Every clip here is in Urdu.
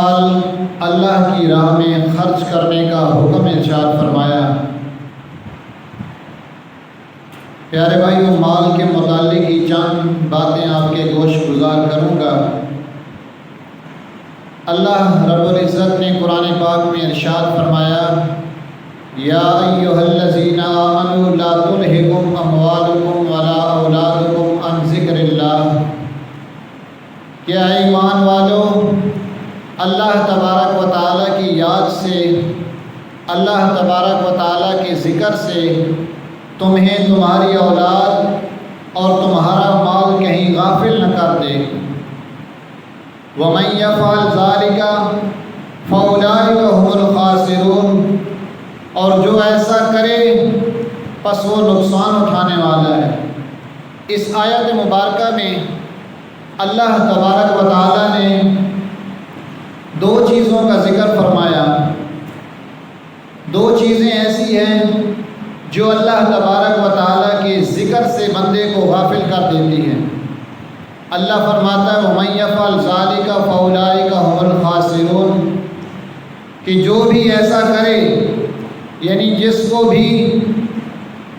مال اللہ کی راہ میں خرچ کرنے کا حکم ارشاد فرمایا۔ پیارے بھائیوں، مال کے متعلق ہی چند باتیں آپ کے گوش گزار کروں گا۔ اللہ رب العزت نے قرآن پاک میں ارشاد فرمایا، یا ایھا الذین آمنوا لا تلھکم اموالکم ولا اولادکم عن ذکر اللہ، کیا ایمان والو، اللہ تبارک و تعالیٰ کی یاد سے، اللہ تبارک و تعالیٰ کے ذکر سے تمہیں تمہاری اولاد اور تمہارا مال کہیں غافل نہ کر دے۔ وَمَن يَفْعَلْ ذَلِكَ فَأُولَٰئِكَ هُمُ الْخَاسِرُونَ، اور جو ایسا کرے پس وہ نقصان اٹھانے والا ہے۔ اس آیت مبارکہ میں اللہ تبارک و تعالیٰ نے دو چیزوں کا ذکر فرمایا۔ دو چیزیں ایسی ہیں جو اللہ تبارک و تعالیٰ کے ذکر سے بندے کو غافل کر دیتی ہیں۔ اللہ فرماتا ہے وَمَن يَفْعَلْ ذَلِكَ فَأُولَٰئِكَ هُمُ الْخَاسِرُونَ، کہ جو بھی ایسا کرے، یعنی جس کو بھی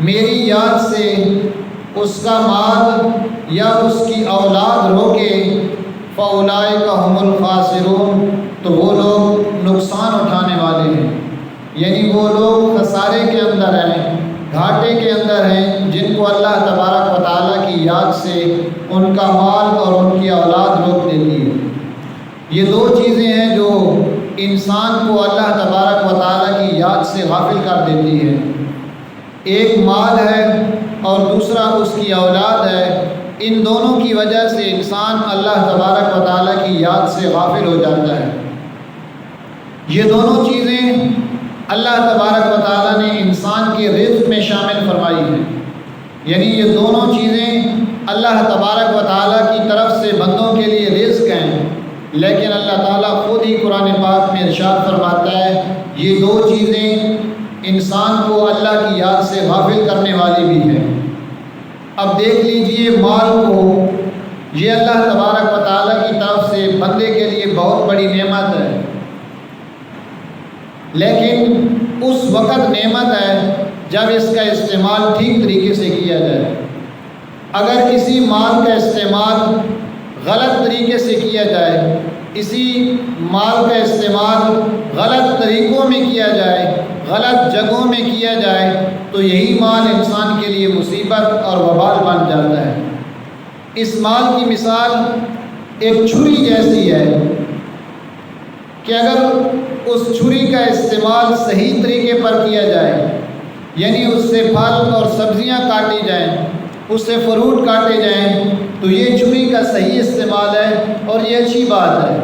میری یاد سے اس کا مال یا اس کی اولاد روکے، فَأُولَٰئِكَ هُمُ الْخَاسِرُونَ، تو وہ لوگ نقصان اٹھانے والے ہیں، یعنی وہ لوگ خسارے کے اندر ہیں، گھاٹے کے اندر ہیں، جن کو اللہ تبارک و تعالیٰ کی یاد سے ان کا مال اور ان کی اولاد روک دیتی ہے۔ یہ دو چیزیں ہیں جو انسان کو اللہ تبارک و تعالیٰ کی یاد سے غافل کر دیتی ہے۔ ایک مال ہے اور دوسرا اس کی اولاد ہے۔ ان دونوں کی وجہ سے انسان اللہ تبارک و تعالیٰ کی یاد سے غافل ہو جاتا ہے۔ یہ دونوں چیزیں اللہ تبارک و تعالیٰ نے انسان کے رزق میں شامل فرمائی ہیں، یعنی یہ دونوں چیزیں اللہ تبارک و تعالیٰ کی طرف سے بندوں کے لیے رزق ہیں، لیکن اللہ تعالیٰ خود ہی قرآن پاک میں ارشاد فرماتا ہے یہ دو چیزیں انسان کو اللہ کی یاد سے غافل کرنے والی بھی ہیں۔ اب دیکھ لیجئے، مال کو یہ اللہ تبارک و تعالیٰ کی طرف سے بندے کے لیے بہت بڑی نعمت ہے، لیکن اس وقت نعمت ہے جب اس کا استعمال ٹھیک طریقے سے کیا جائے۔ اگر کسی مال کا استعمال غلط طریقے سے کیا جائے، اسی مال کا استعمال غلط طریقوں میں کیا جائے، غلط جگہوں میں کیا جائے، تو یہی مال انسان کے لیے مصیبت اور وبال بن جاتا ہے۔ اس مال کی مثال ایک چھری جیسی ہے کہ اگر اس چھری کا استعمال صحیح طریقے پر کیا جائے، یعنی اس سے پھل اور سبزیاں کاٹی جائیں، اس سے فروٹ کاٹے جائیں، تو یہ چھری کا صحیح استعمال ہے اور یہ اچھی بات ہے۔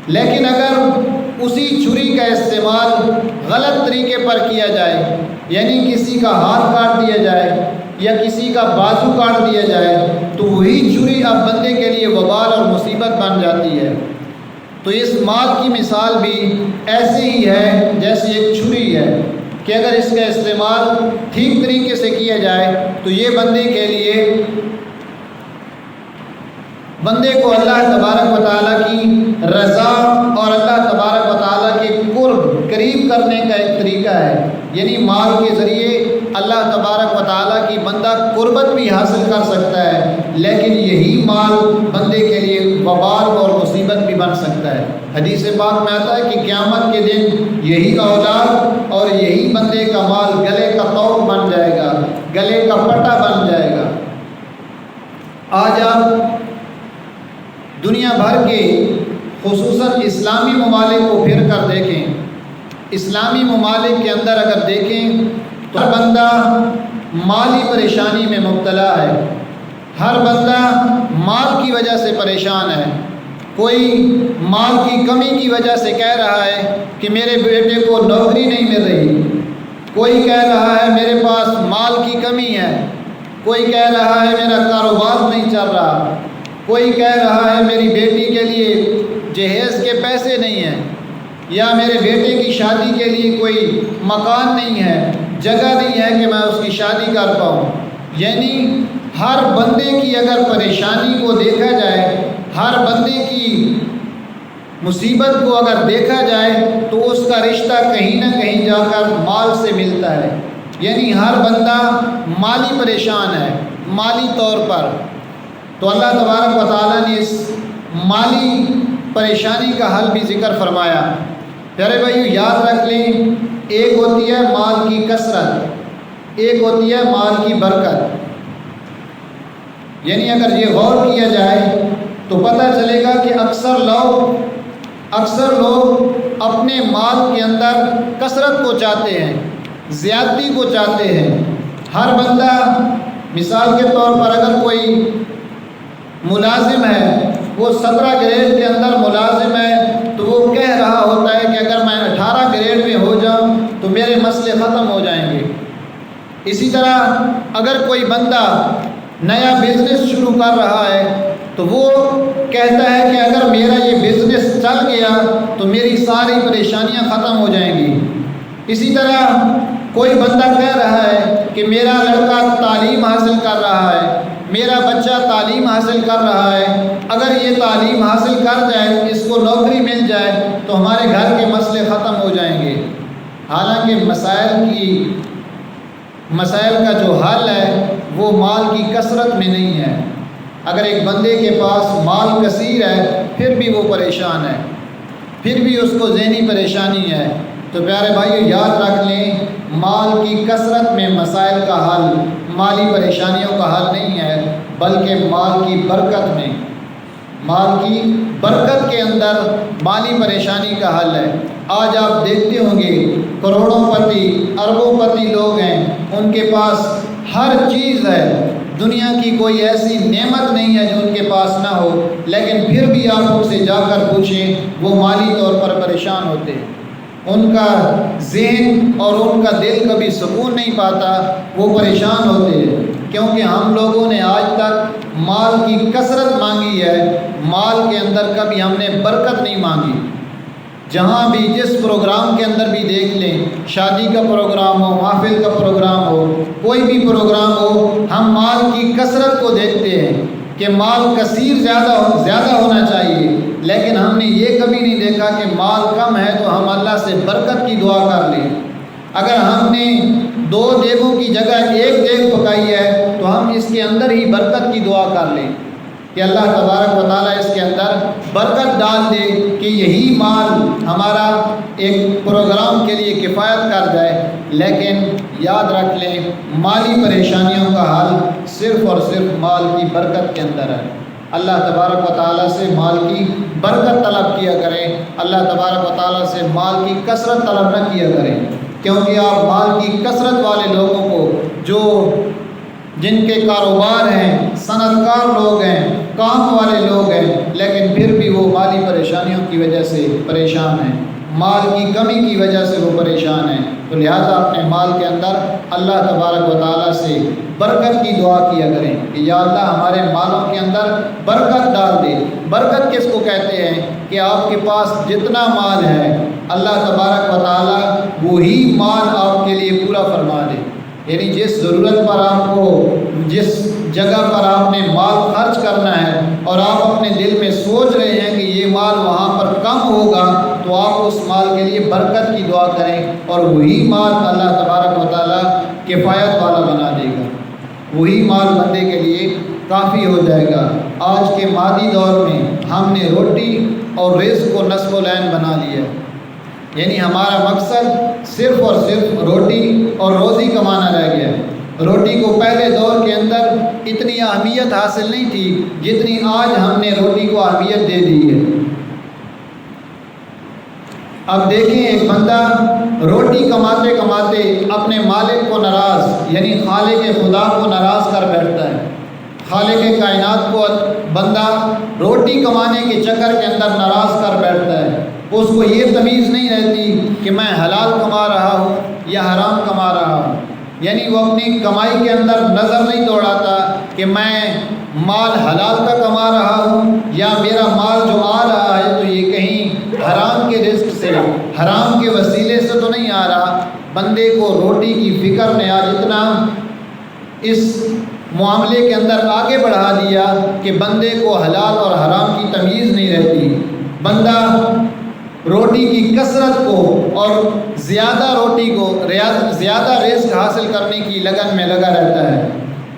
لیکن اگر اسی چھری کا استعمال غلط طریقے پر کیا جائے، یعنی کسی کا ہاتھ کاٹ دیا جائے یا کسی کا بازو کاٹ دیا جائے، تو وہی چھری اب بندے کے لیے وبال اور مصیبت بن جاتی ہے۔ تو اس مال کی مثال بھی ایسے ہی ہے جیسے ایک چھری ہے کہ اگر اس کا استعمال ٹھیک طریقے سے کیا جائے تو یہ بندے کے لیے، بندے کو اللہ تبارک و تعالیٰ کی رضا اور اللہ تبارک و تعالیٰ کے قریب کرنے کا ایک طریقہ ہے، یعنی مال کے ذریعے اللہ تبارک و تعالیٰ کی بندہ قربت بھی حاصل کر سکتا ہے، لیکن یہی مال بندے کے لیے وبال اور مصیبت بھی بن سکتا ہے۔ حدیث پاک میں آتا ہے کہ قیامت کے دن یہی اولاد اور یہی بندے کا مال گلے کا طوق بن جائے گا، گلے کا پٹا بن جائے گا۔ آج آپ دنیا بھر کے خصوصاً اسلامی ممالک کو پھر کر دیکھیں، اسلامی ممالک کے اندر اگر دیکھیں تو ہر بندہ مالی پریشانی میں مبتلا ہے، ہر بندہ مال کی وجہ سے پریشان ہے۔ کوئی مال کی کمی کی وجہ سے کہہ رہا ہے کہ میرے بیٹے کو نوکری نہیں مل رہی، کوئی کہہ رہا ہے میرے پاس مال کی کمی ہے، کوئی کہہ رہا ہے میرا کاروبار نہیں چل رہا، کوئی کہہ رہا ہے میری بیٹی کے لیے جہیز کے پیسے نہیں ہیں، یا میرے بیٹے کی شادی کے لیے کوئی مکان نہیں ہے، جگہ نہیں ہے کہ میں اس کی شادی کر پاؤں۔ یعنی ہر بندے کی اگر پریشانی کو دیکھا جائے، ہر بندے کی مصیبت کو اگر دیکھا جائے تو اس کا رشتہ کہیں نہ کہیں جا کر مال سے ملتا ہے، یعنی ہر بندہ مالی پریشان ہے مالی طور پر۔ تو اللہ تبارک و تعالیٰ نے اس مالی پریشانی کا حل بھی ذکر فرمایا۔ پیارے بھائیو یاد رکھ لیں، ایک ہوتی ہے مال کی کثرت، ایک ہوتی ہے مال کی برکت۔ یعنی اگر یہ غور کیا جائے تو پتہ چلے گا کہ اکثر لوگ اپنے مال کے اندر کثرت کو چاہتے ہیں، زیادتی کو چاہتے ہیں۔ ہر بندہ مثال کے طور پر اگر کوئی ملازم ہے، وہ 17 گریڈ کے اندر ملازم ہے، تو وہ کہہ رہا ہوتا ہے کہ اگر میں 18 گریڈ میں ہو جاؤں تو میرے مسئلے ختم ہو جائیں گے۔ اسی طرح اگر کوئی بندہ نیا بزنس شروع کر رہا ہے تو وہ کہتا ہے کہ اگر میرا یہ بزنس چل گیا تو میری ساری پریشانیاں ختم ہو جائیں گی۔ اسی طرح کوئی بندہ کہہ رہا ہے کہ میرا لڑکا تعلیم حاصل کر رہا ہے، میرا بچہ تعلیم حاصل کر رہا ہے، اگر یہ تعلیم حاصل کر جائے، اس کو نوکری مل جائے تو ہمارے گھر کے مسئلے ختم ہو جائیں گے۔ حالانکہ مسائل کا جو حل ہے وہ مال کی کثرت میں نہیں ہے۔ اگر ایک بندے کے پاس مال کثیر ہے پھر بھی وہ پریشان ہے، پھر بھی اس کو ذہنی پریشانی ہے۔ تو پیارے بھائیو یاد رکھ لیں، مال کی کثرت میں مسائل کا حل، مالی پریشانیوں کا حل نہیں ہے، بلکہ مال کی برکت میں، مال کی برکت کے اندر مالی پریشانی کا حل ہے۔ آج آپ دیکھتے ہوں گے کروڑوں پتی اربوں پتی لوگ ہیں، ان کے پاس ہر چیز ہے، دنیا کی کوئی ایسی نعمت نہیں ہے جو ان کے پاس نہ ہو، لیکن پھر بھی آپ ان سے جا کر پوچھیں وہ مالی طور پر پریشان ہوتے ہیں۔ ان کا ذہن اور ان کا دل کبھی سکون نہیں پاتا، وہ پریشان ہوتے ہیں، کیونکہ ہم لوگوں نے آج تک مال کی کثرت مانگی ہے، مال کے اندر کبھی ہم نے برکت نہیں مانگی۔ جہاں بھی جس پروگرام کے اندر بھی دیکھ لیں، شادی کا پروگرام ہو، محفل کا پروگرام ہو، کوئی بھی پروگرام ہو، ہم مال کی کثرت کو دیکھتے ہیں کہ مال کثیر زیادہ ہونا چاہیے، لیکن ہم نے یہ کبھی نہیں دیکھا کہ مال کم ہے تو ہم اللہ سے برکت کی دعا کر لیں۔ اگر ہم نے 2 دیگوں کی جگہ 1 دیگ پکائی ہے تو ہم اس کے اندر ہی برکت کی دعا کر لیں کہ اللہ تبارک و تعالیٰ اس کے اندر برکت ڈال دے کہ یہی مال ہمارا ایک پروگرام کے لیے کفایت کر جائے۔ لیکن یاد رکھ لیں، مالی پریشانیوں کا حل صرف اور صرف مال کی برکت کے اندر ہے۔ اللہ تبارک و تعالیٰ سے مال کی برکت طلب کیا کریں، اللہ تبارک و تعالیٰ سے مال کی کثرت طلب نہ کیا کریں، کیونکہ آپ مال کی کثرت والے لوگوں کو جن کے کاروبار ہیں، صنعت کار لوگ ہیں، کام والے لوگ ہیں، لیکن پھر بھی وہ مالی پریشانیوں کی وجہ سے پریشان ہیں، مال کی کمی کی وجہ سے وہ پریشان ہیں۔ تو لہٰذا اپنے مال کے اندر اللہ تبارک و تعالیٰ سے برکت کی دعا کیا کریں کہ یا اللہ ہمارے مالوں کے اندر برکت ڈال دے۔ برکت کس کو کہتے ہیں کہ آپ کے پاس جتنا مال ہے اللہ تبارک و تعالیٰ وہی مال آپ کے لیے پورا فرما دے، یعنی جس ضرورت پر آپ کو، جس جگہ پر آپ نے مال خرچ کرنا ہے اور آپ اپنے دل میں سوچ رہے ہیں کہ یہ مال وہاں پر کم ہوگا، تو آپ اس مال کے لیے برکت کی دعا کریں اور وہی مال اللہ تبارک و تعالیٰ کفایت والا بنا دے گا، وہی مال بندے کے لیے کافی ہو جائے گا۔ آج کے مادی دور میں ہم نے روٹی اور رزق کو نصب العین بنا لیا ہے، یعنی ہمارا مقصد صرف اور صرف روٹی اور روزی کمانا رہ گیا۔ روٹی کو پہلے دور کے اندر اتنی اہمیت حاصل نہیں تھی جتنی آج ہم نے روٹی کو اہمیت دے دی ہے۔ اب دیکھیں، ایک بندہ روٹی کماتے کماتے اپنے مالک کو ناراض، یعنی خالق خدا کو ناراض کر بیٹھتا ہے۔ خالق کائنات کو بندہ روٹی کمانے کے چکر کے اندر ناراض کر بیٹھتا ہے، اس کو یہ تمیز نہیں رہتی کہ میں حلال کما رہا ہوں یا حرام کما رہا ہوں، یعنی وہ اپنی کمائی کے اندر نظر نہیں دوڑاتا کہ میں مال حلال کا کما رہا ہوں یا میرا مال جو آ رہا ہے تو یہ کہیں حرام کے رزق سے، حرام کے وسیلے سے تو نہیں آ رہا۔ بندے کو روٹی کی فکر نے آج اتنا اس معاملے کے اندر آگے بڑھا دیا کہ بندے کو حلال اور حرام کی تمیز نہیں رہتی۔ بندہ روٹی کی کثرت کو اور زیادہ روٹی کو زیادہ رزق حاصل کرنے کی لگن میں لگا رہتا ہے،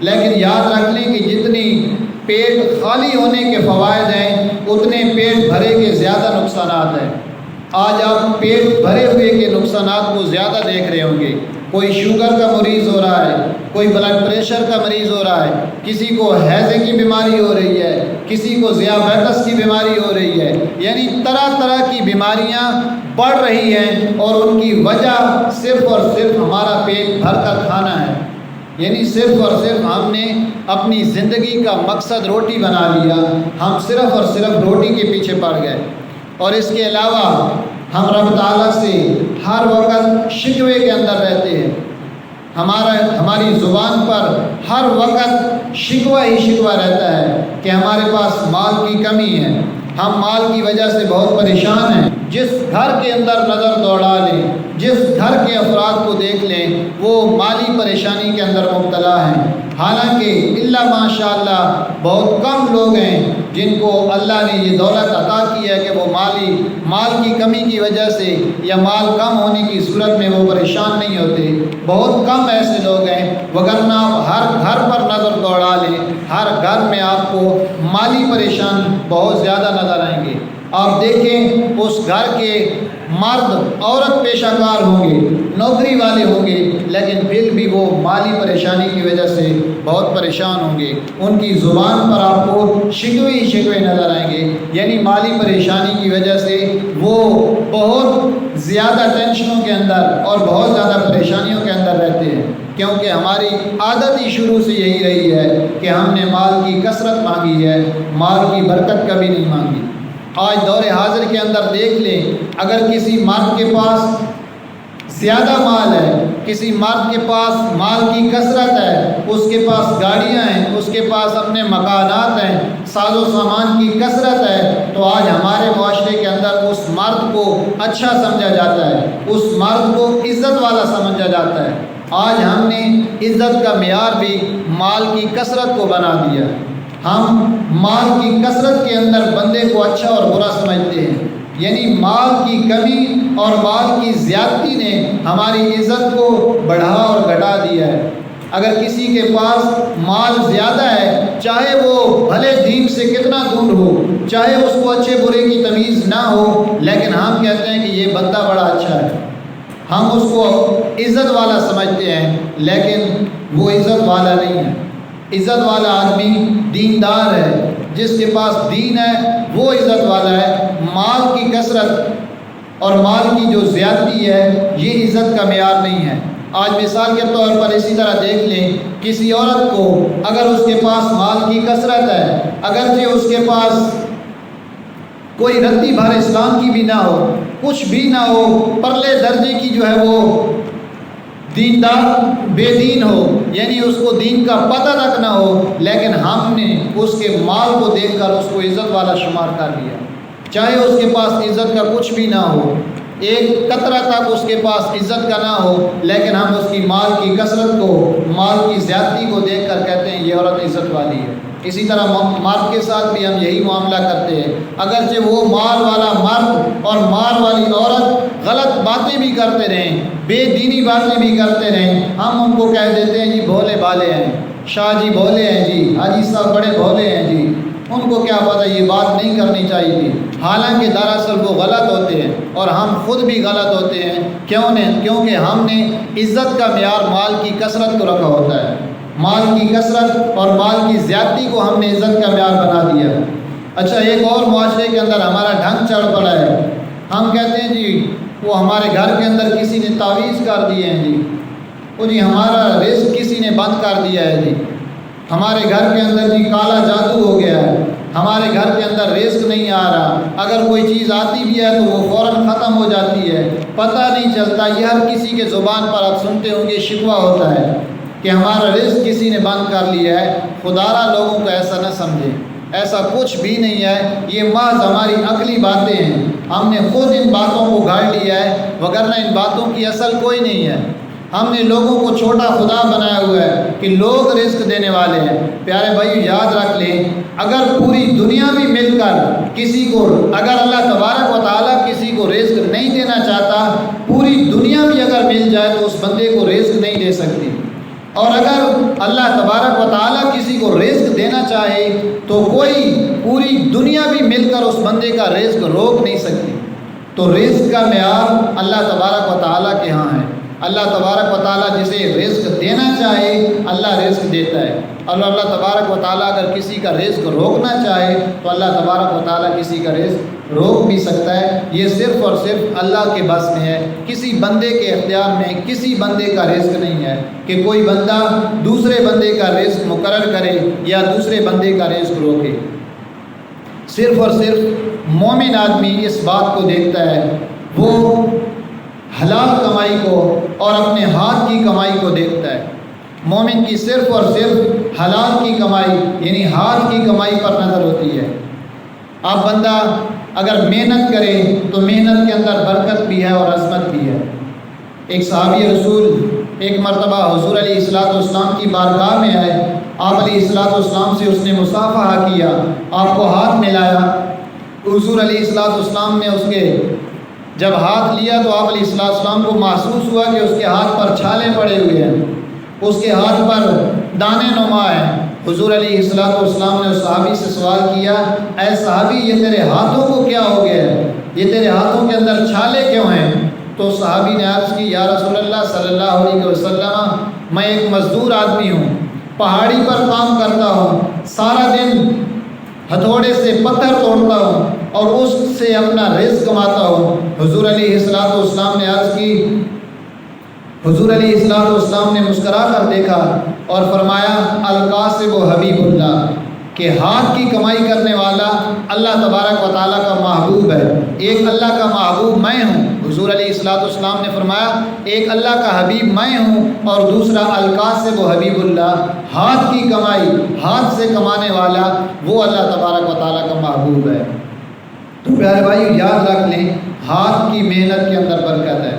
لیکن یاد رکھ لیں کہ جتنی پیٹ خالی ہونے کے فوائد ہیں اتنے پیٹ بھرے کے زیادہ نقصانات ہیں۔ آج آپ پیٹ بھرے ہوئے کے نقصانات کو زیادہ دیکھ رہے ہوں گے۔ کوئی شوگر کا مریض ہو رہا ہے، کوئی بلڈ پریشر کا مریض ہو رہا ہے، کسی کو ہیضے کی بیماری ہو رہی ہے، کسی کو ذیابیطس کی بیماری ہو رہی ہے، یعنی طرح طرح کی بیماریاں بڑھ رہی ہیں، اور ان کی وجہ صرف اور صرف ہمارا پیٹ بھر کر کھانا ہے۔ یعنی صرف اور صرف ہم نے اپنی زندگی کا مقصد روٹی بنا لیا، ہم صرف اور صرف روٹی کے پیچھے پڑ گئے، اور اس کے علاوہ ہم رب تعالیٰ سے ہر وقت شکوے کے اندر رہتے ہیں۔ ہماری زبان پر ہر وقت شکوہ ہی شکوہ رہتا ہے کہ ہمارے پاس مال کی کمی ہے، ہم مال کی وجہ سے بہت پریشان ہیں۔ جس گھر کے اندر نظر دوڑا لیں، جس گھر کے افراد کو دیکھ لیں، وہ مالی پریشانی کے اندر مبتلا ہیں۔ حالانکہ الا ماشاء اللہ بہت کم لوگ ہیں جن کو اللہ نے یہ دولت عطا کی ہے کہ وہ مال کی کمی کی وجہ سے یا مال کم ہونے کی صورت میں وہ پریشان نہیں ہوتے۔ بہت کم ایسے لوگ ہیں، وگرنہ آپ ہر گھر پر نظر دوڑا لیں، ہر گھر میں آپ کو مالی پریشان بہت زیادہ نظر آئیں گے۔ آپ دیکھیں اس گھر کے مرد عورت پیشہ کار ہوں گے، نوکری والے ہوں گے، لیکن پھر بھی وہ مالی پریشانی کی وجہ سے بہت پریشان ہوں گے۔ ان کی زبان پر آپ کو شکوے ہی شکوے نظر آئیں گے، یعنی مالی پریشانی کی وجہ سے وہ بہت زیادہ ٹینشنوں کے اندر اور بہت زیادہ پریشانیوں کے اندر رہتے ہیں، کیونکہ ہماری عادت ہی شروع سے یہی رہی ہے کہ ہم نے مال کی کثرت مانگی ہے، مال کی برکت کبھی نہیں مانگی۔ آج دور حاضر کے اندر دیکھ لیں، اگر کسی مرد کے پاس زیادہ مال ہے، کسی مرد کے پاس مال کی کثرت ہے، اس کے پاس گاڑیاں ہیں، اس کے پاس اپنے مکانات ہیں، ساز و سامان کی کثرت ہے، تو آج ہمارے معاشرے کے اندر اس مرد کو اچھا سمجھا جاتا ہے، اس مرد کو عزت والا سمجھا جاتا ہے۔ آج ہم نے عزت کا معیار بھی مال کی کثرت کو بنا دیا۔ ہم مال کی کثرت کے اندر بندے کو اچھا اور برا سمجھتے ہیں، یعنی مال کی کمی اور مال کی زیادتی نے ہماری عزت کو بڑھا اور گھٹا دیا ہے۔ اگر کسی کے پاس مال زیادہ ہے، چاہے وہ بھلے دین سے کتنا دور ہو، چاہے اس کو اچھے برے کی تمیز نہ ہو، لیکن ہم کہتے ہیں کہ یہ بندہ بڑا اچھا ہے، ہم اس کو عزت والا سمجھتے ہیں، لیکن وہ عزت والا نہیں ہے۔ عزت والا آدمی دیندار ہے، جس کے پاس دین ہے وہ عزت والا ہے۔ مال کی کثرت اور مال کی جو زیادتی ہے یہ عزت کا معیار نہیں ہے۔ آج مثال کے طور پر اسی طرح دیکھ لیں، کسی عورت کو اگر اس کے پاس مال کی کثرت ہے، اگرچہ اس کے پاس کوئی رتی بھر اسلام کی بھی نہ ہو، کچھ بھی نہ ہو، پرلے درجے کی جو ہے وہ دیندار بے دین ہو، یعنی اس کو دین کا پتہ تک نہ ہو، لیکن ہم نے اس کے مال کو دیکھ کر اس کو عزت والا شمار کر لیا، چاہے اس کے پاس عزت کا کچھ بھی نہ ہو، ایک قطرہ تک اس کے پاس عزت کا نہ ہو، لیکن ہم اس کی مال کی کثرت کو، مال کی زیادتی کو دیکھ کر کہتے ہیں یہ عورت عزت والی ہے۔ اسی طرح مرد کے ساتھ بھی ہم یہی معاملہ کرتے ہیں، اگرچہ وہ مال والا مرد اور مال والی عورت غلط باتیں بھی کرتے رہیں، بے دینی باتیں بھی کرتے رہیں، ہم ان کو کہہ دیتے ہیں جی بھولے بھالے ہیں، شاہ جی بھولے ہیں جی، حاجی صاحب بڑے بھولے ہیں جی، ان کو کیا پتہ یہ بات نہیں کرنی چاہیے تھی۔ حالانکہ دراصل وہ غلط ہوتے ہیں اور ہم خود بھی غلط ہوتے ہیں، کیونکہ ہم نے عزت کا معیار مال کی کثرت کو رکھا ہوتا ہے، مال کی کثرت اور مال کی زیادتی کو ہم نے عزت کا معیار بنا دیا۔ اچھا، ایک اور معاشرے کے اندر ہمارا ڈھنگ چڑھ پڑا ہے، ہم کہتے ہیں جی وہ ہمارے گھر کے اندر کسی نے تعویذ کر دیے ہیں جی، وہ جی ہمارا رزق کسی نے بند کر دیا ہے جی، ہمارے گھر کے اندر جی کالا جادو ہو گیا ہے، ہمارے گھر کے اندر رزق نہیں آ رہا، اگر کوئی چیز آتی بھی ہے تو وہ فوراً ختم ہو جاتی ہے، پتہ نہیں چلتا۔ یہ ہر کسی کے زبان پر آپ سنتے ہوں گے شکوہ ہوتا ہے کہ ہمارا رزق کسی نے بند کر لیا ہے۔ خدارا لوگوں کو ایسا نہ سمجھے، ایسا کچھ بھی نہیں ہے، یہ محض ہماری عقلی باتیں ہیں، ہم نے خود ان باتوں کو گھاڑ لیا ہے، وگرنہ ان باتوں کی اصل کوئی نہیں ہے۔ ہم نے لوگوں کو چھوٹا خدا بنایا ہوا ہے کہ لوگ رزق دینے والے ہیں۔ پیارے بھائی یاد رکھ لیں، اگر پوری دنیا بھی مل کر کسی کو، اگر اللہ تبارک و تعالیٰ کسی کو رزق نہیں دینا چاہتا، پوری دنیا بھی اگر مل جائے تو اس بندے کو رزق نہیں دے سکتی۔ اور اگر اللہ تبارک و تعالیٰ کسی کو رزق دینا چاہے تو کوئی پوری دنیا بھی مل کر اس بندے کا رزق روک نہیں سکتی۔ تو رزق کا معیار اللہ تبارک و تعالیٰ کے ہاں ہے۔ اللہ تبارک و تعالیٰ جسے رزق دینا چاہے اللہ رزق دیتا ہے، اور اللہ تبارک و تعالیٰ اگر کسی کا رزق روکنا چاہے تو اللہ تبارک و تعالیٰ کسی کا رزق روک بھی سکتا ہے۔ یہ صرف اور صرف اللہ کے بس میں ہے، کسی بندے کے اختیار میں کسی بندے کا رزق نہیں ہے کہ کوئی بندہ دوسرے بندے کا رزق مقرر کرے یا دوسرے بندے کا رزق روکے۔ صرف اور صرف مومن آدمی اس بات کو دیکھتا ہے، وہ حلال کمائی کو اور اپنے ہاتھ کی کمائی کو دیکھتا ہے۔ مومن کی صرف اور صرف حلال کی کمائی یعنی ہاتھ کی کمائی پر نظر ہوتی ہے۔ آپ بندہ اگر محنت کرے تو محنت کے اندر برکت بھی ہے اور عظمت بھی ہے۔ ایک صحابی رسول ایک مرتبہ حضور علیہ الصلوۃ والسلام کی بارگاہ میں آئے، آپ علیہ الصلوۃ والسلام سے اس نے مصافحہ کیا، آپ کو ہاتھ ملایا۔ حضور علیہ الصلوۃ والسلام نے اس کے جب ہاتھ لیا تو آپ علیہ الصلوۃ والسلام کو محسوس ہوا کہ اس کے ہاتھ پر چھالے پڑے ہوئے ہیں، اس کے ہاتھ پر دانے نما ہیں۔ حضور علیہ الصلوۃ والسلام نے اس صحابی سے سوال کیا، اے صحابی یہ تیرے ہاتھوں کو کیا ہو گیا ہے، یہ تیرے ہاتھوں کے اندر چھالے کیوں ہیں؟ تو صحابی نے عرض کی، یا رسول اللہ صلی اللہ علیہ وسلم میں ایک مزدور آدمی ہوں، پہاڑی پر کام کرتا ہوں، سارا دن ہتھوڑے سے پتھر توڑتا ہوں اور اس سے اپنا رزق کماتا ہوں۔ حضور علیہ الصلوۃ والسلام نے عرض کی، حضور علیہ الصلوۃ والسلام نے مسکرا کر دیکھا اور فرمایا، القاسب و حبیب اللہ، کہ ہاتھ کی کمائی کرنے والا اللہ تبارک و تعالیٰ کا محبوب ہے۔ ایک اللہ کا محبوب میں ہوں، حضور علیہ الصلوۃ والسلام نے فرمایا ایک اللہ کا حبیب میں ہوں، اور دوسرا القاسب و حبیب اللہ، ہاتھ کی کمائی ہاتھ سے کمانے والا وہ اللہ تبارک و تعالیٰ کا محبوب ہے۔ تو پیارے بھائی یاد رکھ لیں، ہاتھ کی محنت کے اندر برکت ہے،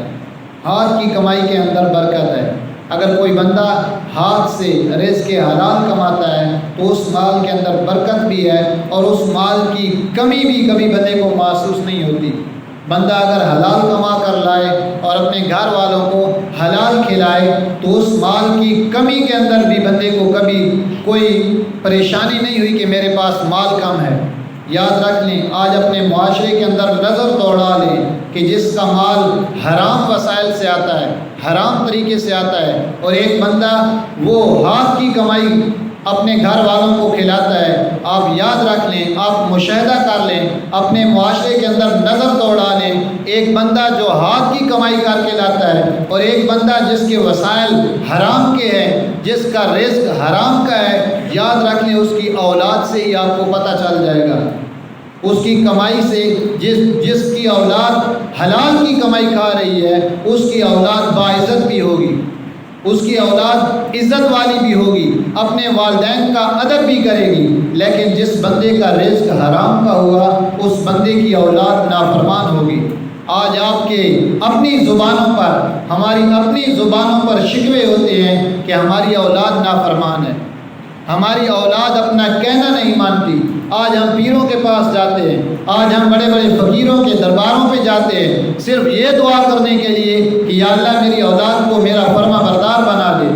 ہاتھ کی کمائی کے اندر برکت ہے۔ اگر کوئی بندہ ہاتھ سے رزق حلال کماتا ہے تو اس مال کے اندر برکت بھی ہے اور اس مال کی کمی بھی کبھی بندے کو محسوس نہیں ہوتی۔ بندہ اگر حلال کما کر لائے اور اپنے گھر والوں کو حلال کھلائے تو اس مال کی کمی کے اندر بھی بندے کو کبھی کوئی پریشانی نہیں ہوئی کہ میرے پاس مال کم ہے۔ یاد رکھ لیں، آج اپنے معاشرے کے اندر نظر دوڑا لیں کہ جس کا مال حرام وسائل سے آتا ہے، حرام طریقے سے آتا ہے، اور ایک بندہ وہ ہاتھ کی کمائی اپنے گھر والوں کو کھلاتا ہے، آپ یاد رکھ لیں، آپ مشاہدہ کر لیں، اپنے معاشرے کے اندر نظر دوڑا لیں، ایک بندہ جو ہاتھ کی کمائی کر کے لاتا ہے اور ایک بندہ جس کے وسائل حرام کے ہیں، جس کا رزق حرام کا ہے، یاد رکھ لیں اس کی اولاد سے ہی آپ کو پتہ چل جائے گا، اس کی کمائی سے، جس کی اولاد حلال کی کمائی کھا رہی ہے اس کی اولاد باعزت بھی ہوگی، اس کی اولاد عزت والی بھی ہوگی، اپنے والدین کا ادب بھی کرے گی۔ لیکن جس بندے کا رزق حرام کا ہوا اس بندے کی اولاد نافرمان ہوگی۔ آج آپ کے اپنی زبانوں پر، ہماری اپنی زبانوں پر شکوے ہوتے ہیں کہ ہماری اولاد نافرمان ہے، ہماری اولاد اپنا کہنا نہیں مانتی۔ آج ہم پیروں کے پاس جاتے ہیں، آج ہم بڑے بڑے فقیروں کے درباروں پہ جاتے ہیں صرف یہ دعا کرنے کے لیے کہ یا اللہ میری اولاد کو میرا فرما بردار بنا دے،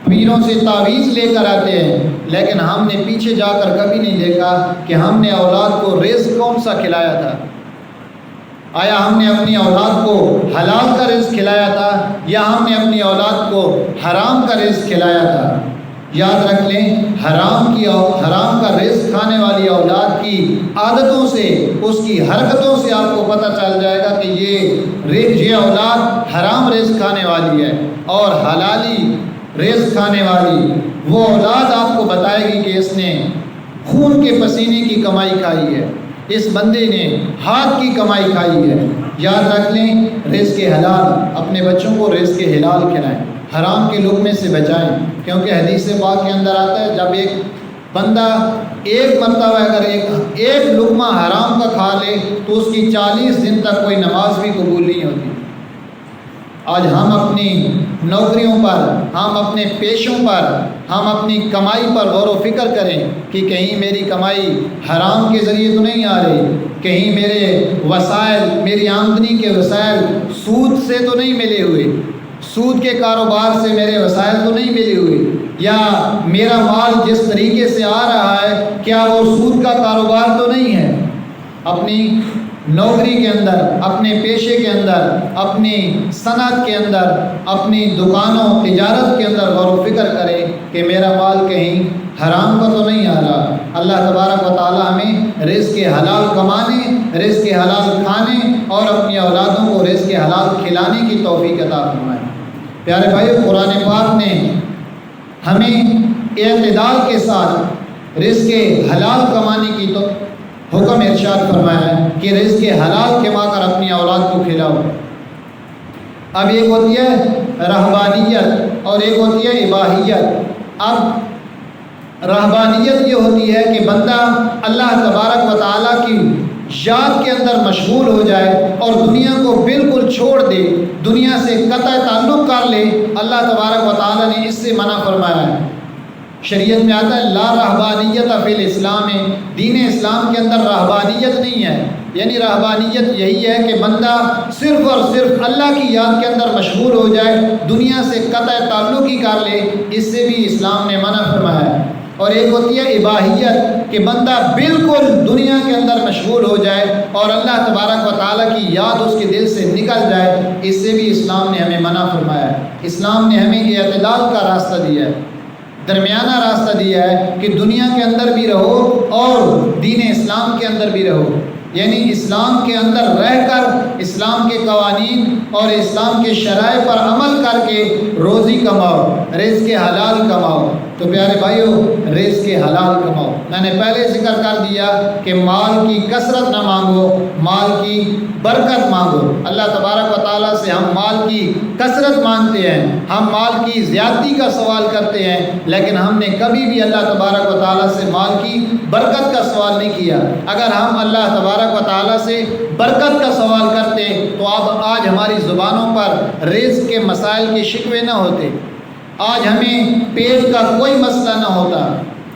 پیروں سے تعویذ لے کر آتے ہیں، لیکن ہم نے پیچھے جا کر کبھی نہیں دیکھا کہ ہم نے اولاد کو رزق کون سا کھلایا تھا۔ آیا ہم نے اپنی اولاد کو حلال کا رزق کھلایا تھا یا ہم نے اپنی اولاد کو حرام کا رزق کھلایا تھا؟ یاد رکھ لیں، حرام کا رزق کھانے والی اولاد کی عادتوں سے، اس کی حرکتوں سے آپ کو پتہ چل جائے گا کہ یہ اولاد حرام رزق کھانے والی ہے، اور حلالی رزق کھانے والی وہ اولاد آپ کو بتائے گی کہ اس نے خون کے پسینے کی کمائی کھائی ہے، اس بندے نے ہاتھ کی کمائی کھائی ہے۔ یاد رکھ لیں، رزق حلال، اپنے بچوں کو رزق حلال کھلائیں، حرام کے لقمے سے بچائیں، کیونکہ حدیث پاک کے اندر آتا ہے جب ایک بندہ ایک مرتبہ اگر ایک لقمہ حرام کا کھا لے تو اس کی 40 دن تک کوئی نماز بھی قبول نہیں ہوتی۔ آج ہم اپنی نوکریوں پر، ہم اپنے پیشوں پر، ہم اپنی کمائی پر غور و فکر کریں کہ کہیں میری کمائی حرام کے ذریعے تو نہیں آ رہی، کہیں میرے وسائل، میری آمدنی کے وسائل سود سے تو نہیں ملے ہوئے، سود کے کاروبار سے میرے وسائل تو نہیں ملے ہوئے، یا میرا مال جس طریقے سے آ رہا ہے کیا وہ سود کا کاروبار تو نہیں ہے۔ اپنی نوکری کے اندر، اپنے پیشے کے اندر، اپنی صنعت کے اندر، اپنی دکانوں تجارت کے اندر غور و فکر کرے کہ میرا مال کہیں حرام کا تو نہیں آ رہا۔ اللہ تبارک و تعالی ہمیں رزق حلال کمانے، رزق حلال کھانے اور اپنی اولادوں کو رزق حلال کھلانے کی توفیق عطا فرمائے۔ پیارے بھائی، قرآن پاک نے ہمیں اعتدال کے ساتھ رزق حلال کمانے کی تو حکم ارشاد فرمایا ہے کہ رزق حلال کما کر اپنی اولاد کو کھلاؤ۔ اب ایک ہوتی ہے رہبانیت اور ایک ہوتی ہے اباحیت۔ اب رہبانیت یہ ہوتی ہے کہ بندہ اللہ تبارک و تعالیٰ کی یاد کے اندر مشغول ہو جائے اور دنیا کو بالکل چھوڑ دے، دنیا سے قطع تعلق کر لے۔ اللہ تبارک و تعالیٰ نے اس سے منع فرمایا ہے۔ شریعت میں آتا ہے لا رہبانیت فی الاسلام، دین اسلام کے اندر رہبانیت نہیں ہے، یعنی رہبانیت یہی ہے کہ بندہ صرف اور صرف اللہ کی یاد کے اندر مشغول ہو جائے، دنیا سے قطع تعلق ہی کر لے، اس سے بھی اسلام نے منع فرمایا ہے۔ اور ایک ہوتی ہے اباحیت کہ بندہ بالکل دنیا کے اندر مشغول ہو جائے اور اللہ تبارک و تعالیٰ کی یاد اس کے دل سے نکل جائے، اس سے بھی اسلام نے ہمیں منع فرمایا ہے۔ اسلام نے ہمیں اعتدال کا راستہ دیا ہے، درمیانہ راستہ دیا ہے کہ دنیا کے اندر بھی رہو اور دین اسلام کے اندر بھی رہو، یعنی اسلام کے اندر رہ کر اسلام کے قوانین اور اسلام کے شرائع پر عمل کر کے روزی کماؤ، رزق حلال کماؤ۔ تو پیارے بھائیو، رزق حلال کماؤ۔ میں نے پہلے ذکر کر دیا کہ مال کی کثرت نہ مانگو، مال کی برکت مانگو۔ اللہ تبارک و تعالیٰ سے ہم مال کی کثرت مانگتے ہیں، ہم مال کی زیادتی کا سوال کرتے ہیں، لیکن ہم نے کبھی بھی اللہ تبارک و تعالیٰ سے مال کی برکت کا سوال نہیں کیا۔ اگر ہم اللہ تبارک و تعالیٰ سے برکت کا سوال کرتے تو اب آج ہماری زبانوں پر رزق کے مسائل کے شکوے نہ ہوتے، آج ہمیں پیٹ کا کوئی مسئلہ نہ ہوتا،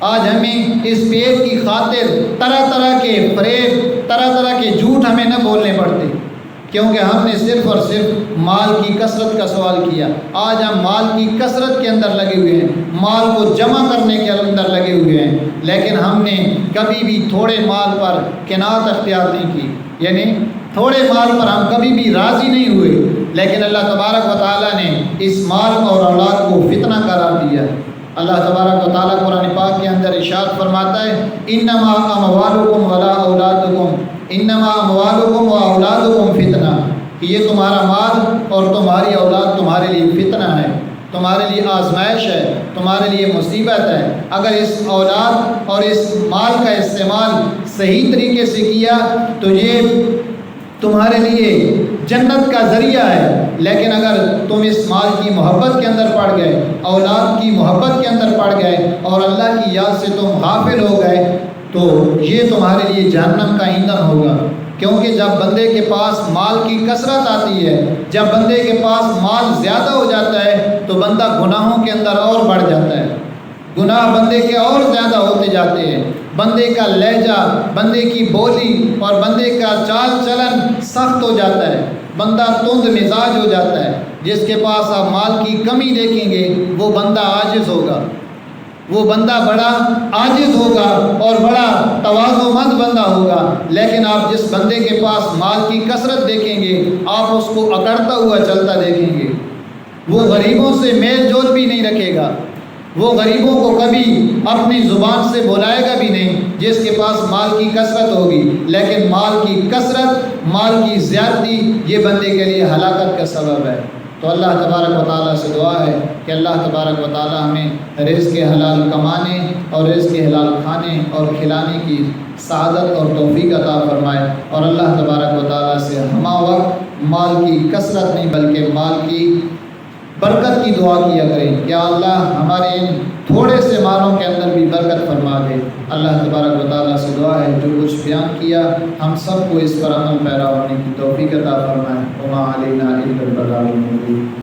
آج ہمیں اس پیٹ کی خاطر طرح طرح کے فریب، طرح طرح کے جھوٹ ہمیں نہ بولنے پڑتے، کیونکہ ہم نے صرف اور صرف مال کی کثرت کا سوال کیا۔ آج ہم مال کی کثرت کے اندر لگے ہوئے ہیں، مال کو جمع کرنے کے اندر لگے ہوئے ہیں، لیکن ہم نے کبھی بھی تھوڑے مال پر قناعت اختیار نہیں کی، یعنی تھوڑے مال پر ہم کبھی بھی راضی نہیں ہوئے، لیکن اللہ تبارک و تعالیٰ نے اس مال اور اولاد کو فتنہ قرار دیا۔ اللہ تبارک و تعالیٰ قرآن پاک کے اندر ارشاد فرماتا ہے انما اموالکم ولا اولادکم، انما اموالکم و اولادکم فتنہ، کہ یہ تمہارا مال اور تمہاری اولاد تمہارے لیے فتنہ ہے، تمہارے لیے آزمائش ہے، تمہارے لیے مصیبت ہے۔ اگر اس اولاد اور اس مال کا استعمال صحیح طریقے سے کیا تو یہ تمہارے لیے جنت کا ذریعہ ہے، لیکن اگر تم اس مال کی محبت کے اندر پڑ گئے، اولاد کی محبت کے اندر پڑ گئے اور اللہ کی یاد سے تم غافل ہو گئے تو یہ تمہارے لیے جہنم کا ایندھن ہوگا۔ کیونکہ جب بندے کے پاس مال کی کثرت آتی ہے، جب بندے کے پاس مال زیادہ ہو جاتا ہے تو بندہ گناہوں کے اندر اور بڑھ جاتا ہے، گناہ بندے کے اور زیادہ ہوتے جاتے ہیں، بندے کا لہجہ، بندے کی بولی اور بندے کا چال چلن سخت ہو جاتا ہے، بندہ تند مزاج ہو جاتا ہے۔ جس کے پاس آپ مال کی کمی دیکھیں گے وہ بندہ عاجز ہوگا، وہ بندہ بڑا عاجز ہوگا اور بڑا تواضع مند بندہ ہوگا، لیکن آپ جس بندے کے پاس مال کی کثرت دیکھیں گے آپ اس کو اکڑتا ہوا چلتا دیکھیں گے، وہ غریبوں سے میل جول بھی نہیں رکھے گا، وہ غریبوں کو کبھی اپنی زبان سے بلائے گا بھی نہیں جس کے پاس مال کی کثرت ہوگی، لیکن مال کی کثرت، مال کی زیادتی یہ بندے کے لیے ہلاکت کا سبب ہے۔ تو اللہ تبارک و تعالیٰ سے دعا ہے کہ اللہ تبارک و تعالیٰ ہمیں رزق حلال کمانے اور رزق حلال کھانے اور کھلانے کی سعادت اور توفیق عطا فرمائے، اور اللہ تبارک و تعالیٰ سے ہمہ وقت مال کی کثرت نہیں بلکہ مال کی برکت کی دعا کیا کریں کہ اللہ ہمارے ان تھوڑے سے مالوں کے اندر بھی برکت فرما دے۔ اللہ تبارک و تعالیٰ سے دعا ہے جو کچھ بیان کیا ہم سب کو اس پر عمل پیرا ہونے کی توفیق عطا فرمائے۔ وما علینا الا البلاغ المبین۔